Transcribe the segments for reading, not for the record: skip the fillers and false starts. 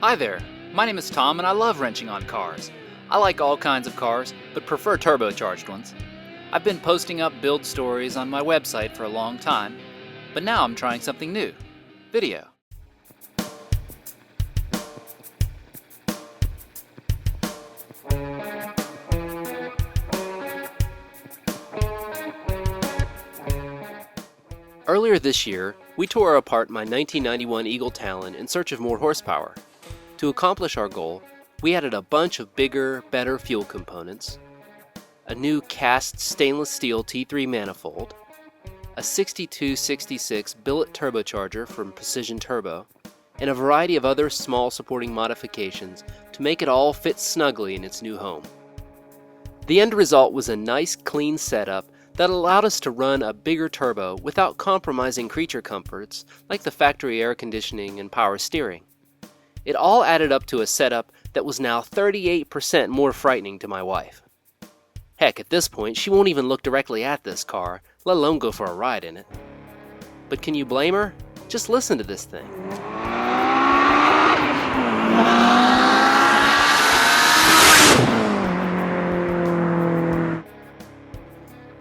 Hi there, my name is Tom and I love wrenching on cars. I like all kinds of cars, but prefer turbocharged ones. I've been posting up build stories on my website for a long time, but now I'm trying something new, video. Earlier this year, we tore apart my 1991 Eagle Talon in search of more horsepower. To accomplish our goal, we added a bunch of bigger, better fuel components, a new cast stainless steel T3 manifold, a 6266 billet turbocharger from Precision Turbo, and a variety of other small supporting modifications to make it all fit snugly in its new home. The end result was a nice, clean setup that allowed us to run a bigger turbo without compromising creature comforts like the factory air conditioning and power steering. It all added up to a setup that was now 38% more frightening to my wife. Heck, at this point, she won't even look directly at this car, let alone go for a ride in it. But can you blame her? Just listen to this thing.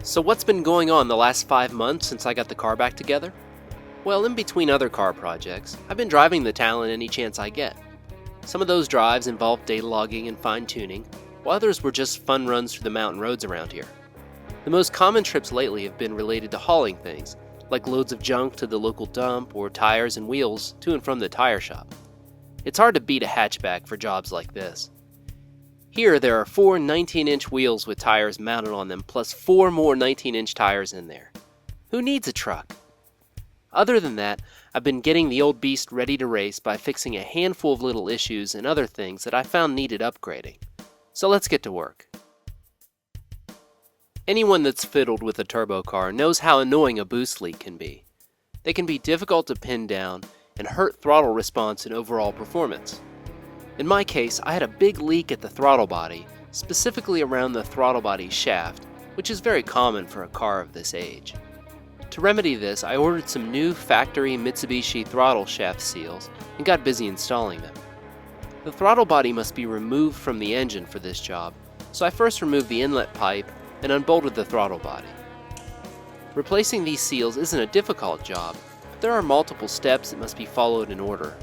So what's been going on the last 5 months since I got the car back together? Well, in between other car projects, I've been driving the Talon any chance I get. Some of those drives involved data logging and fine-tuning, while others were just fun runs through the mountain roads around here. The most common trips lately have been related to hauling things, like loads of junk to the local dump or tires and wheels to and from the tire shop. It's hard to beat a hatchback for jobs like this. Here there are 4 19-inch wheels with tires mounted on them, plus 4 more 19-inch tires in there. Who needs a truck? Other than that, I've been getting the old beast ready to race by fixing a handful of little issues and other things that I found needed upgrading. So let's get to work. Anyone that's fiddled with a turbo car knows how annoying a boost leak can be. They can be difficult to pin down and hurt throttle response and overall performance. In my case, I had a big leak at the throttle body, specifically around the throttle body shaft, which is very common for a car of this age. To remedy this, I ordered some new factory Mitsubishi throttle shaft seals and got busy installing them. The throttle body must be removed from the engine for this job, so I first removed the inlet pipe and unbolted the throttle body. Replacing these seals isn't a difficult job, but there are multiple steps that must be followed in order.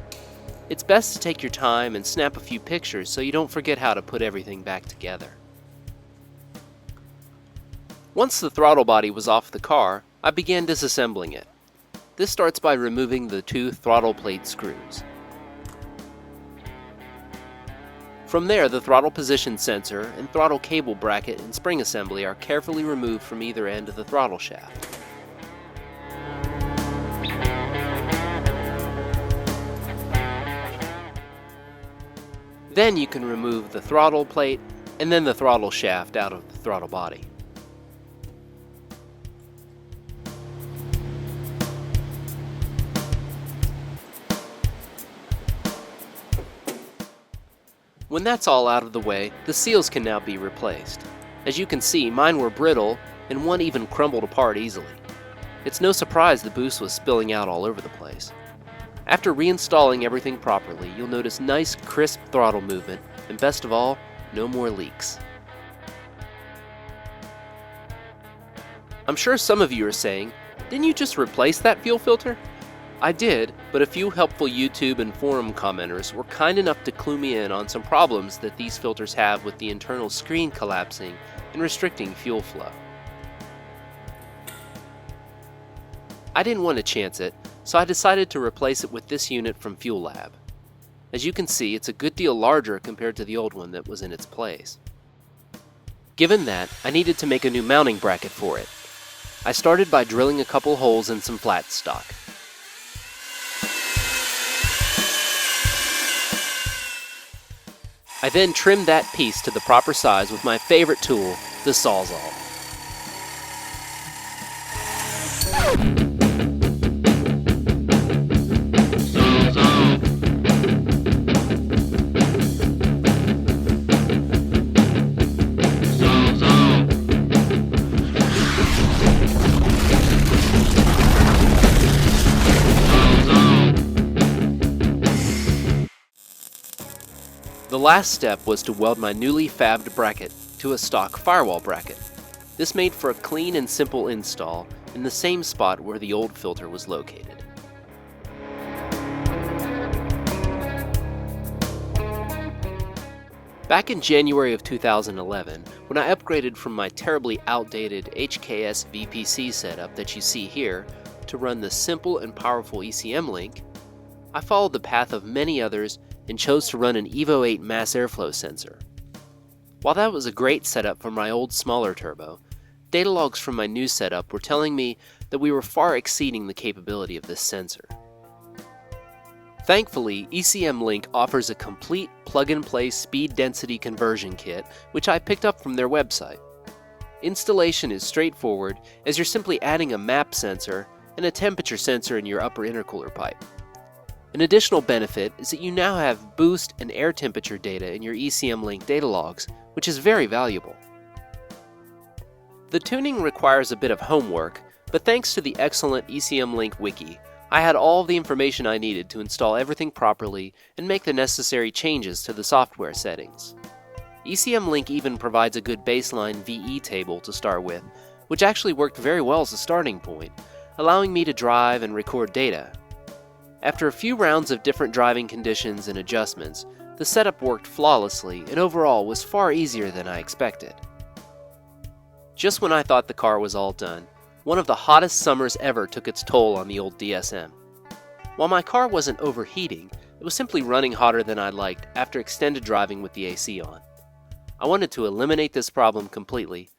It's best to take your time and snap a few pictures so you don't forget how to put everything back together. Once the throttle body was off the car, I began disassembling it. This starts by removing the 2 throttle plate screws. From there, the throttle position sensor and throttle cable bracket and spring assembly are carefully removed from either end of the throttle shaft. Then you can remove the throttle plate and then the throttle shaft out of the throttle body. When that's all out of the way, the seals can now be replaced. As you can see, mine were brittle and one even crumbled apart easily. It's no surprise the boost was spilling out all over the place. After reinstalling everything properly, you'll notice nice crisp throttle movement, and best of all, no more leaks. I'm sure some of you are saying, didn't you just replace that fuel filter? I did, but a few helpful YouTube and forum commenters were kind enough to clue me in on some problems that these filters have with the internal screen collapsing and restricting fuel flow. I didn't want to chance it, so I decided to replace it with this unit from Fuel Lab. As you can see, it's a good deal larger compared to the old one that was in its place. Given that, I needed to make a new mounting bracket for it. I started by drilling a couple holes in some flat stock. I then trimmed that piece to the proper size with my favorite tool, the Sawzall. The last step was to weld my newly fabbed bracket to a stock firewall bracket. This made for a clean and simple install in the same spot where the old filter was located. Back in January of 2011, when I upgraded from my terribly outdated HKS VPC setup that you see here to run the simple and powerful ECMLink, I followed the path of many others and chose to run an Evo 8 mass airflow sensor. While that was a great setup for my old smaller turbo, data logs from my new setup were telling me that we were far exceeding the capability of this sensor. Thankfully, ECMLink offers a complete plug-and-play speed density conversion kit, which I picked up from their website. Installation is straightforward, as you're simply adding a map sensor and a temperature sensor in your upper intercooler pipe. An additional benefit is that you now have boost and air temperature data in your ECMLink data logs, which is very valuable. The tuning requires a bit of homework, but thanks to the excellent ECMLink wiki, I had all the information I needed to install everything properly and make the necessary changes to the software settings. ECMLink even provides a good baseline VE table to start with, which actually worked very well as a starting point, allowing me to drive and record data. After a few rounds of different driving conditions and adjustments, the setup worked flawlessly and overall was far easier than I expected. Just when I thought the car was all done, one of the hottest summers ever took its toll on the old DSM. While my car wasn't overheating, it was simply running hotter than I liked after extended driving with the AC on. I wanted to eliminate this problem completely,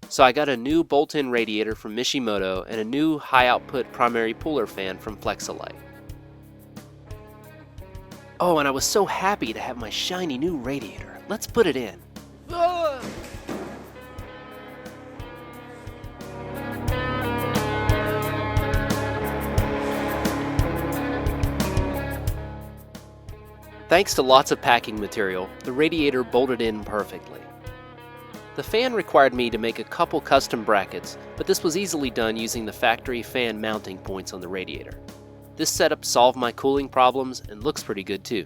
so I got a new bolt-in radiator from Mishimoto and a new high-output primary cooler fan from Flexolite. Oh, and I was so happy to have my shiny new radiator. Let's put it in. Thanks to lots of packing material, the radiator bolted in perfectly. The fan required me to make a couple custom brackets, but this was easily done using the factory fan mounting points on the radiator. This setup solved my cooling problems and looks pretty good too.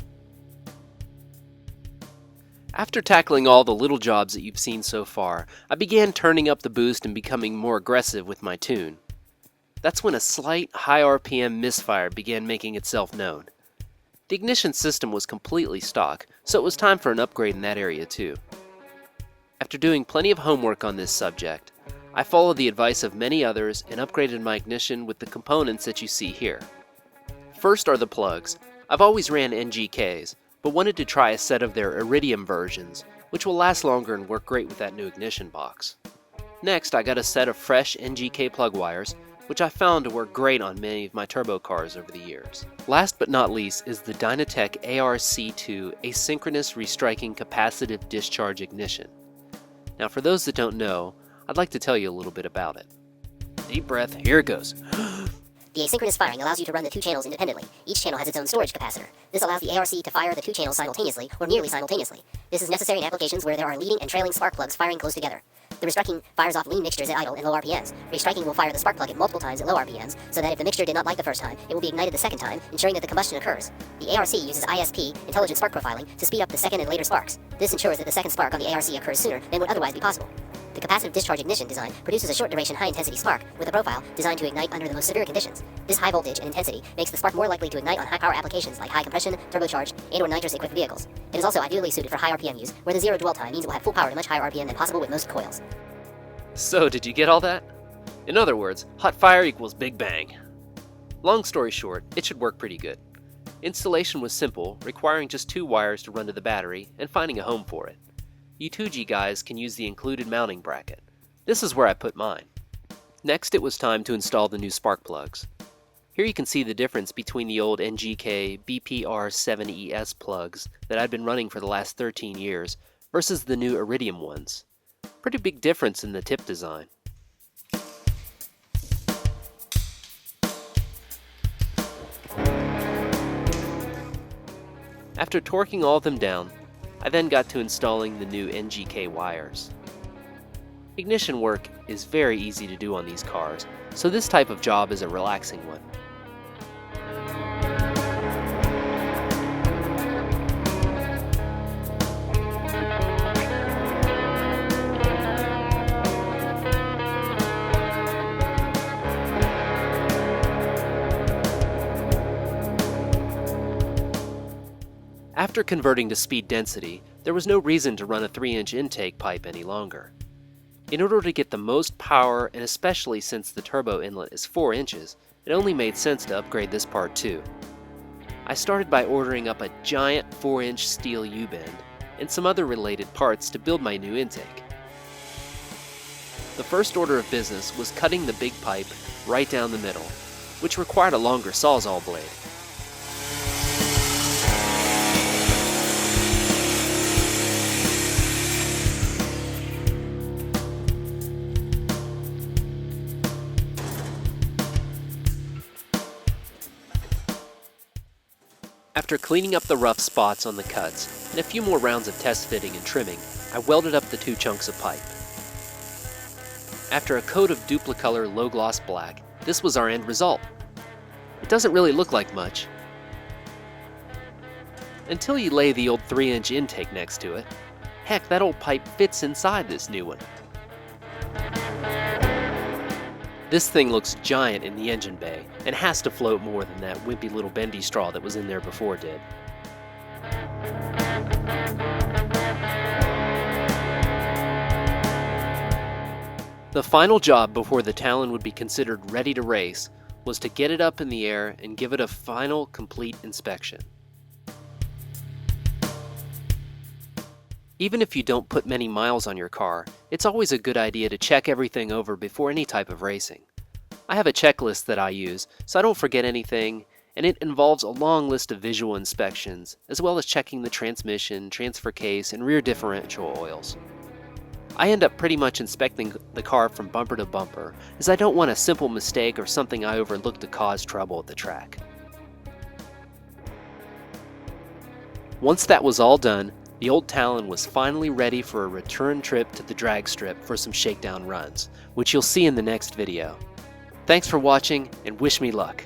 After tackling all the little jobs that you've seen so far, I began turning up the boost and becoming more aggressive with my tune. That's when a slight high RPM misfire began making itself known. The ignition system was completely stock, so it was time for an upgrade in that area too. After doing plenty of homework on this subject, I followed the advice of many others and upgraded my ignition with the components that you see here. First are the plugs. I've always ran NGKs, but wanted to try a set of their Iridium versions, which will last longer and work great with that new ignition box. Next, I got a set of fresh NGK plug wires, which I found to work great on many of my turbo cars over the years. Last but not least is the Dynatech ARC2 asynchronous restriking capacitive discharge ignition. Now for those that don't know, I'd like to tell you a little bit about it. Deep breath, here it goes. The asynchronous firing allows you to run the two channels independently. Each channel has its own storage capacitor. This allows the ARC to fire the two channels simultaneously, or nearly simultaneously. This is necessary in applications where there are leading and trailing spark plugs firing close together. The restriking fires off lean mixtures at idle and low RPMs. Restriking will fire the spark plug at multiple times at low RPMs, so that if the mixture did not light the first time, it will be ignited the second time, ensuring that the combustion occurs. The ARC uses ISP, intelligent spark profiling, to speed up the second and later sparks. This ensures that the second spark on the ARC occurs sooner than would otherwise be possible. The capacitive discharge ignition design produces a short-duration, high-intensity spark with a profile designed to ignite under the most severe conditions. This high voltage and intensity makes the spark more likely to ignite on high-power applications like high compression, turbocharged, and/or nitrous-equipped vehicles. It is also ideally suited for high RPM use, where the zero dwell time means it will have full power at a much higher RPM than possible with most coils. So, did you get all that? In other words, hot fire equals big bang. Long story short, it should work pretty good. Installation was simple, requiring just 2 wires to run to the battery and finding a home for it. You 2G guys can use the included mounting bracket. This is where I put mine. Next, it was time to install the new spark plugs. Here you can see the difference between the old NGK BPR7ES plugs that I'd been running for the last 13 years versus the new Iridium ones. Pretty big difference in the tip design. After torquing all of them down, I then got to installing the new NGK wires. Ignition work is very easy to do on these cars, so this type of job is a relaxing one. After converting to speed density, there was no reason to run a 3-inch intake pipe any longer. In order to get the most power, and especially since the turbo inlet is 4 inches, it only made sense to upgrade this part too. I started by ordering up a giant 4-inch steel U-bend and some other related parts to build my new intake. The first order of business was cutting the big pipe right down the middle, which required a longer Sawzall blade. After cleaning up the rough spots on the cuts and a few more rounds of test fitting and trimming, I welded up the 2 chunks of pipe. After a coat of Duplicolor low gloss black, this was our end result. It doesn't really look like much until you lay the old 3-inch intake next to it. Heck, that old pipe fits inside this new one. This thing looks giant in the engine bay and has to float more than that wimpy little bendy straw that was in there before did. The final job before the Talon would be considered ready to race was to get it up in the air and give it a final complete inspection. Even if you don't put many miles on your car, it's always a good idea to check everything over before any type of racing. I have a checklist that I use so I don't forget anything, and it involves a long list of visual inspections, as well as checking the transmission, transfer case, and rear differential oils. I end up pretty much inspecting the car from bumper to bumper, as I don't want a simple mistake or something I overlooked to cause trouble at the track. Once that was all done, the old Talon was finally ready for a return trip to the drag strip for some shakedown runs, which you'll see in the next video. Thanks for watching, and wish me luck.